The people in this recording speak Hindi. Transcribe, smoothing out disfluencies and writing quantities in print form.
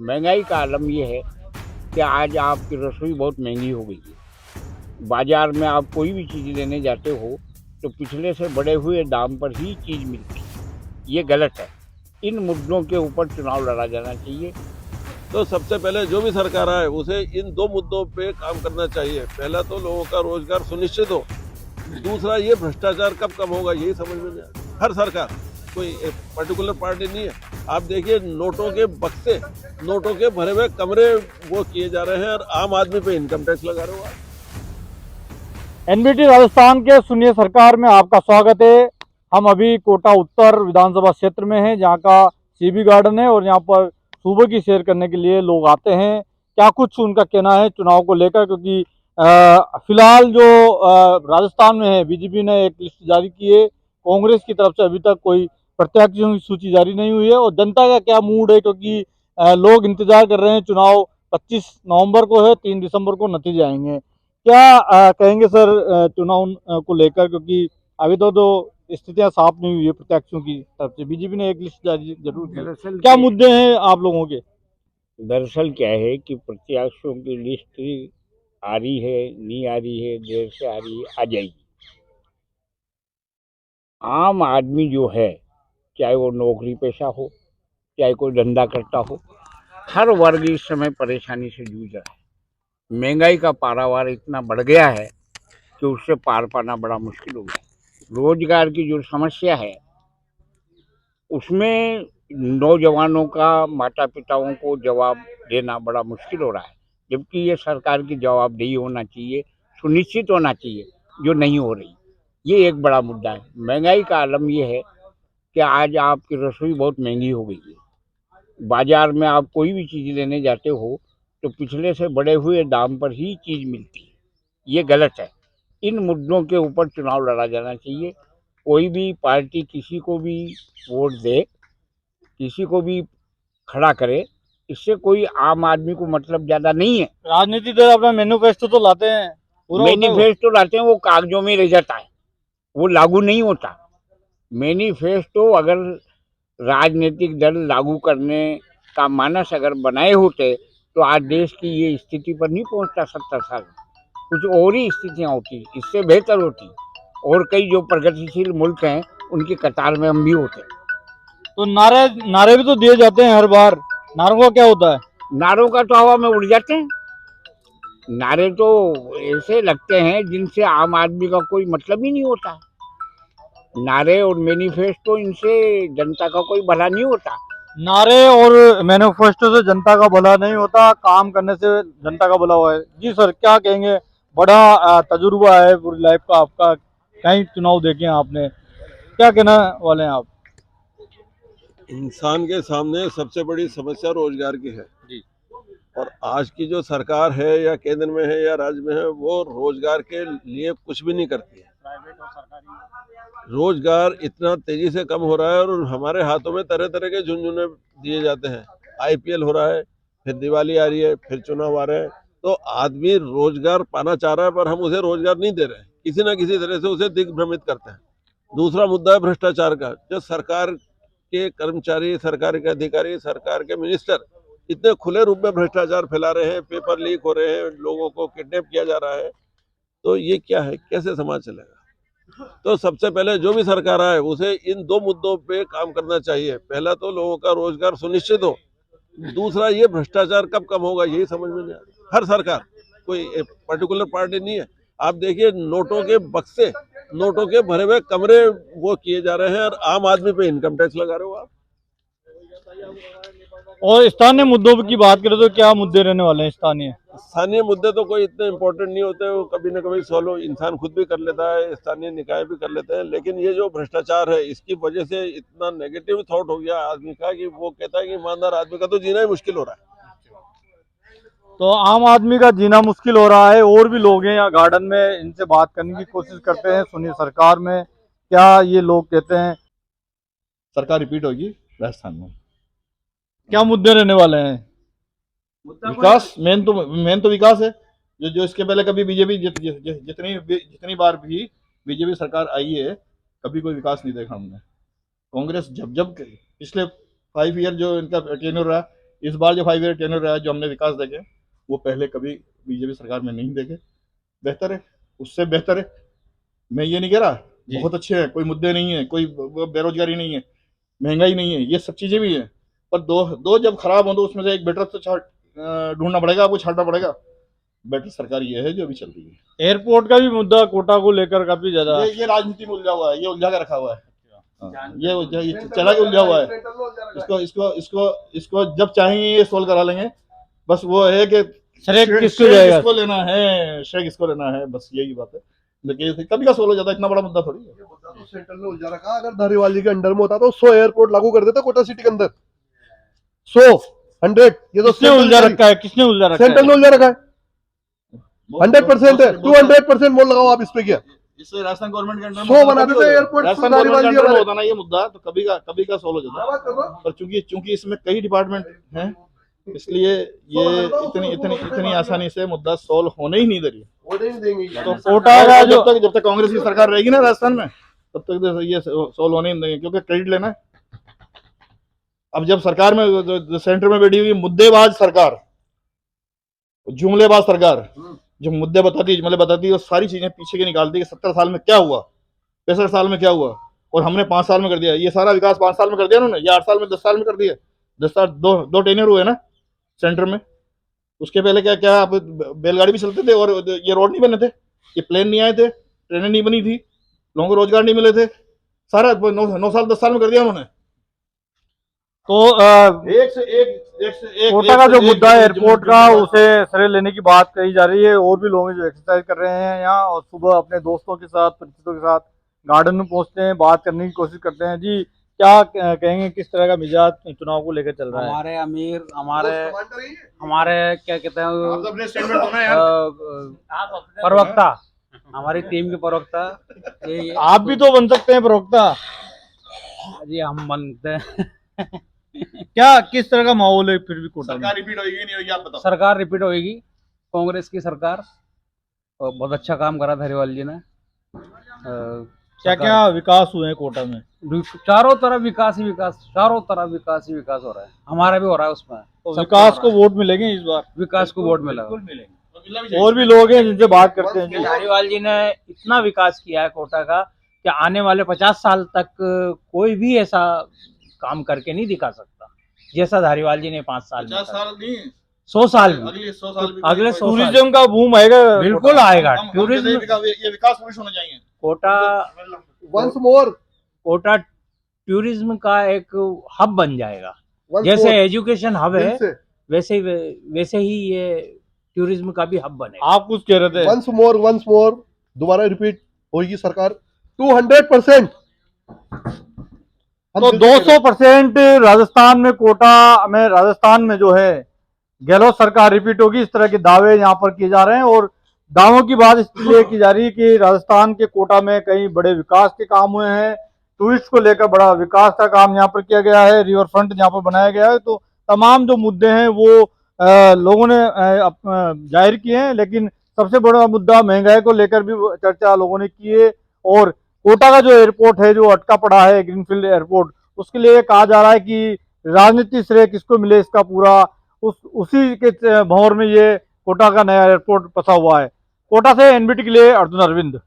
महंगाई का आलम ये है कि आज आपकी रसोई बहुत महंगी हो गई है। बाजार में आप कोई भी चीज़ लेने जाते हो तो पिछले से बढ़े हुए दाम पर ही चीज़ मिलती है। ये गलत है। इन मुद्दों के ऊपर चुनाव लड़ा जाना चाहिए। तो सबसे पहले जो भी सरकार आए उसे इन दो मुद्दों पे काम करना चाहिए। पहला तो लोगों का रोजगार सुनिश्चित हो, दूसरा ये भ्रष्टाचार कब कम होगा यही समझ में नहीं आता। हर सरकार, कोई पर्टिकुलर पार्टी नहीं है। आप देखिए नोटों के बक्से, नोटों के भरे हुए कमरे वो किए जा रहे हैं और आम आदमी पे इनकम टैक्स लगा रहे हो आप। एनबीटी राजस्थान के सुनिए सरकार में आपका स्वागत है। हम अभी कोटा उत्तर विधानसभा क्षेत्र में हैं, जहां का सीबी गार्डन है और यहां पर सुबह की सैर करने के लिए लोग आते हैं। क्या कुछ उनका कहना है चुनाव को लेकर, क्योंकि फिलहाल जो राजस्थान में है, बीजेपी ने एक लिस्ट जारी की है। कांग्रेस की तरफ से अभी तक कोई प्रत्याशियों की सूची जारी नहीं हुई है और जनता का क्या मूड है, क्योंकि लोग इंतजार कर रहे हैं। चुनाव 25 नवंबर को है, 3 दिसंबर को नतीजे आएंगे। क्या कहेंगे सर चुनाव को लेकर, क्योंकि अभी तो स्थितियां साफ नहीं हुई है प्रत्याशियों की तरफ से। बीजेपी ने एक लिस्ट जारी जरूर की। दरअसल क्या मुद्दे हैं आप लोगों के? दरअसल क्या है कि प्रत्याशियों की लिस्ट आ रही है, नहीं आ रही है, देर से आ रही है, आ जाएगी। आम आदमी जो है, चाहे वो नौकरी पेशा हो, चाहे कोई धंधा करता हो, हर वर्ग इस समय परेशानी से जूझ रहा है। महंगाई का पारावार इतना बढ़ गया है कि उससे पार पाना बड़ा मुश्किल हो गया है। रोजगार की जो समस्या है उसमें नौजवानों का माता पिताओं को जवाब देना बड़ा मुश्किल हो रहा है, जबकि ये सरकार की जवाबदेही होना चाहिए, सुनिश्चित होना चाहिए, जो नहीं हो रही। ये एक बड़ा मुद्दा है। महंगाई का आलम ये है कि आज आपकी रसोई बहुत महंगी हो गई है। बाजार में आप कोई भी चीज़ लेने जाते हो तो पिछले से बढ़े हुए दाम पर ही चीज़ मिलती है। ये गलत है। इन मुद्दों के ऊपर चुनाव लड़ा जाना चाहिए। कोई भी पार्टी किसी को भी वोट दे, किसी को भी खड़ा करे, इससे कोई आम आदमी को मतलब ज़्यादा नहीं है। राजनीति दल अपना मैनिफेस्टो तो लाते हैं, पूरा होता है वो? मैनिफेस्टो लाते हैं, वो कागजों में रह जाता है, वो लागू नहीं होता। मैनिफेस्टो अगर राजनीतिक दल लागू करने का मानस अगर बनाए होते तो आज देश की ये स्थिति पर नहीं पहुंचता। 70 साल कुछ और ही स्थितियां होती, इससे बेहतर होती। और कई जो प्रगतिशील मुल्क हैं उनकी कतार में हम भी होते। तो नारे नारे भी तो दिए जाते हैं हर बार, नारों का क्या होता है? नारों का तो हवा में उड़ जाते हैं। नारे तो ऐसे लगते हैं जिनसे आम आदमी का कोई मतलब ही नहीं होता। नारे और मैनिफेस्टो, इनसे जनता का कोई भला नहीं होता। नारे और मैनिफेस्टो से जनता का भला नहीं होता, काम करने से जनता का भला हुआ है। जी सर, क्या कहेंगे? बड़ा तजुर्बा है पूरी लाइफ का आपका, कई चुनाव देखे हैं आपने, क्या कहना वाले हैं आप? इंसान के सामने सबसे बड़ी समस्या रोजगार की है। जी। और आज की जो सरकार है या केंद्र में है या राज्य में है, वो रोजगार के लिए कुछ भी नहीं करती है। रोजगार इतना तेजी से कम हो रहा है और हमारे हाथों में तरह तरह के झुनझुने दिए जाते हैं। आईपीएल हो रहा है, फिर दिवाली आ रही है, फिर चुनाव आ रहे हैं। तो आदमी रोजगार पाना चाह रहा है पर हम उसे रोजगार नहीं दे रहे हैं, किसी ना किसी तरह से उसे दिग्भ्रमित करते हैं। दूसरा मुद्दा है भ्रष्टाचार का। जो सरकार के कर्मचारी, सरकार के अधिकारी, सरकार के मिनिस्टर इतने खुले रूप में भ्रष्टाचार फैला रहे हैं, पेपर लीक हो रहे हैं, लोगों को किडनैप किया जा रहा है। तो ये क्या है, कैसे समाज चलेगा? तो सबसे पहले जो भी सरकार आए उसे इन दो मुद्दों पे काम करना चाहिए। पहला तो लोगों का रोजगार सुनिश्चित हो, दूसरा ये भ्रष्टाचार कब कम होगा यही समझ में नहीं आता। हर सरकार, कोई पर्टिकुलर पार्टी नहीं है। आप देखिए नोटों के बक्से, नोटों के भरे हुए कमरे वो किए जा रहे हैं और आम आदमी पे इनकम टैक्स लगा रहे हो आप। और स्थानीय मुद्दों की बात करें तो क्या मुद्दे रहने वाले हैं स्थानीय? स्थानीय मुद्दे तो कोई इतने इम्पोर्टेंट नहीं होते, वो कभी ना कभी सॉल्व इंसान खुद भी कर लेता है, स्थानीय निकाय भी कर लेते हैं। लेकिन ये जो भ्रष्टाचार है, इसकी वजह से इतना नेगेटिव थॉट हो गया आदमी का कि वो कहता है कि ईमानदार आदमी का तो जीना ही मुश्किल हो रहा है। तो आम आदमी का जीना मुश्किल हो रहा है। और भी लोग हैं यहाँ गार्डन में, इनसे बात करने की कोशिश करते हैं। सुनिए सरकार में क्या ये लोग कहते हैं। सरकार रिपीट होगी राजस्थान में। क्या मुद्दे रहने वाले हैं? विकास, मेन तो विकास है। जो जो इसके पहले कभी बीजेपी जितनी बार भी बीजेपी सरकार आई है, कभी कोई विकास नहीं देखा हमने। कांग्रेस जब जब पिछले 5 ईयर जो इनका टेन्योर रहा, इस बार जो 5 ईयर टेन्योर रहा है, जो हमने विकास देखे वो पहले कभी बीजेपी सरकार में नहीं देखे। बेहतर है, उससे बेहतर है। मैं ये नहीं कह रहा बहुत अच्छे हैं, कोई मुद्दे नहीं है, कोई बेरोजगारी नहीं है, महंगाई नहीं है, ये सब चीजें भी हैं, पर दो जब खराब हो तो उसमें से एक बेटर तो ढूंढना पड़ेगा, आपको छांटना पड़ेगा। बेटर सरकार ये है जो अभी चल रही है। एयरपोर्ट का भी मुद्दा कोटा को लेकर काफी ज्यादा ये राजनीति में उलझा हुआ है, ये उलझा के रखा हुआ है। ये चला के उलझा हुआ है। इसको जब चाहेंगे ये सोल्व करा लेंगे। बस वो है कि श्रेय श्रेय किसको जाएगा? किसको लेना है, श्रेय किसको लेना है, बस यही बात है। लेकिन कभी का सोल्व हो जाता है, इतना बड़ा मुद्दा थोड़ी है। तो सेंट्रल ने उलझा रखा। अगर धारीवाल जी के अंडर में होता तो 100 एयरपोर्ट लागू कर देता कोटा सिटी के अंदर। 100 100 ये तो किसने उलझा रखा है? किसने उलझा रखा सेंट्रल ने है? उलझा रखा है। 100% है। 200% मोल लगाओ आप इस पे। क्या इससे राजस्थान गवर्नमेंट के अंडर 100 बना देते एयरपोर्ट। राजस्थान गवर्नमेंट के अंडर में होता ना ये मुद्दा, तो कभी का सोल्व हो जाता। पर चूंकि इसमें कई डिपार्टमेंट हैं, इसलिए ये इतनी आसानी से मुद्दा सोल्व होने ही नहीं दे रही। तो कोटा का जो जब तक कांग्रेस की सरकार रहेगी ना राजस्थान में, तब तक ये सोल्व होने नहीं देंगे, क्योंकि क्रेडिट लेना है। अब जब सरकार में सेंटर में बैठी हुई मुद्देबाज सरकार, जुमलेबाज सरकार, जो मुद्दे बताती है, जुमले बताती है, वो सारी चीजें पीछे के निकालती है कि 70 साल में क्या हुआ, 65 साल में क्या हुआ, और हमने 5 साल में कर दिया। ये सारा विकास 5 साल में कर दिया उन्होंने, या 8 साल में 10 साल में कर दिया। 10 साल दो टेन्योर हुए ना सेंटर में। उसके पहले क्या आप बैलगाड़ी भी चलते थे और ये रोड नहीं बने थे, ये प्लेन नहीं आए थे, ट्रेनें नहीं बनी थी, लोगों को रोजगार नहीं मिले थे। सारा 9 साल 10 साल में कर दिया उन्होंने। तो एक से एक कोटा का जो मुद्दा है एयरपोर्ट का, उसे श्रेय लेने की बात कही जा रही है। और भी लोग हैं जो एक्सरसाइज कर रहे हैं यहाँ, और सुबह अपने दोस्तों के साथ, परिचितों के साथ गार्डन में पहुंचते हैं, बात करने की कोशिश करते हैं। जी, क्या कहेंगे, किस तरह का मिजाज चुनाव को लेकर चल रहा है? हमारे अमीर, हमारे क्या कहते हैं, प्रवक्ता, हमारी टीम के प्रवक्ता, ये आप भी तो बन सकते हैं प्रवक्ता जी, हम बनते हैं। क्या किस तरह का माहौल है फिर भी कोटा में? सरकार रिपीट होगी नहीं होगी आप बताओ। सरकार रिपीट होगी, कांग्रेस की सरकार, और बहुत अच्छा काम करा धारीवाल जी ने। क्या क्या विकास हुए हैं कोटा में? चारों तरफ विकास ही विकास, चारों तरफ विकास ही विकास हो रहा है। हमारा भी हो रहा है उसमें। तो विकास को वोट मिलेंगे इस बार? विकास को वोट मिला। और भी लोग हैं जिनसे बात करते हैं। जी, धारीवाल जी ने इतना विकास किया है कोटा का कि आने वाले 50 साल तक कोई भी ऐसा काम करके नहीं दिखा सकता जैसा धारीवाल जी ने 5 साल में 50 साल नहीं, 100 साल में, अगले 100 साल भी अगले 100 साल टूरिज्म का बूम आएगा? बिल्कुल आएगा। हम टूरिज्म, ये विकास पुरुष होने चाहिए। Kota once more Kota tourism का एक हब बन जाएगा। जैसे एजुकेशन हब है, वैसे ही ये टूरिज्म का भी हब बनेगा। आप कुछ कह रहे थे? वंस मोर दोबारा रिपीट होगी सरकार 200%। तो 200% राजस्थान में, कोटा में, राजस्थान में जो है गहलोत सरकार रिपीट होगी, इस तरह के दावे यहाँ पर किए जा रहे हैं। और दावों की बात इसलिए की जा रही है कि राजस्थान के कोटा में कई बड़े विकास के काम हुए हैं, टूरिस्ट को लेकर बड़ा विकास का काम यहाँ पर किया गया है, रिवर फ्रंट यहाँ पर बनाया गया है। तो तमाम जो मुद्दे हैं वो लोगों ने जाहिर किए हैं, लेकिन सबसे बड़ा मुद्दा महंगाई को लेकर भी चर्चा लोगों ने की है। और कोटा का जो एयरपोर्ट है, जो अटका पड़ा है, ग्रीनफील्ड एयरपोर्ट, उसके लिए कहा जा रहा है कि राजनीतिक श्रेय किसको मिले इसका पूरा, उसी के भंवर में ये कोटा का नया एयरपोर्ट फंसा हुआ है। कोटा से एनबीटी के लिए अर्जुन अरविंद।